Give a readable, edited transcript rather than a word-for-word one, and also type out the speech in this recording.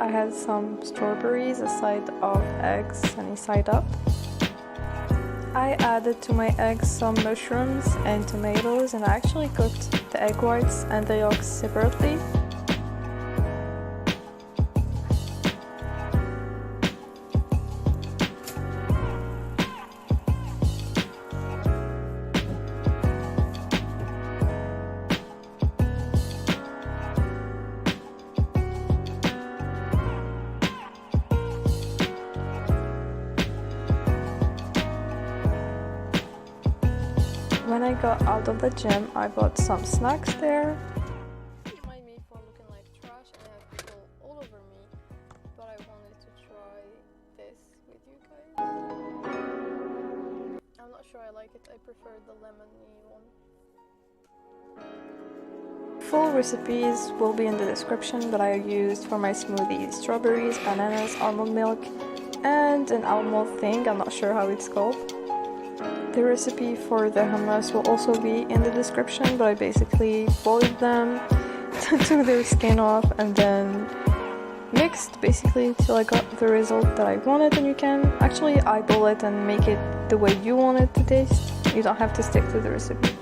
I had some strawberries, a side of eggs, sunny side up. I added to my eggs some mushrooms and tomatoes, and I actually cooked the egg whites and the yolks separately. When I got out of the gym, I bought some snacks there. You mind me for looking like trash and I have people all over me, but I wanted to try this with you guys. I'm not sure I like it, I prefer the lemony one. Full recipes will be in the description, but I used for my smoothie strawberries, bananas, almond milk, and an almond thing, I'm not sure how it's called. The recipe for the hummus will also be in the description, but I basically boiled them, took their skin off, and then mixed basically till I got the result that I wanted. And you can actually eyeball it and make it the way you want it to taste. You don't have to stick to the recipe.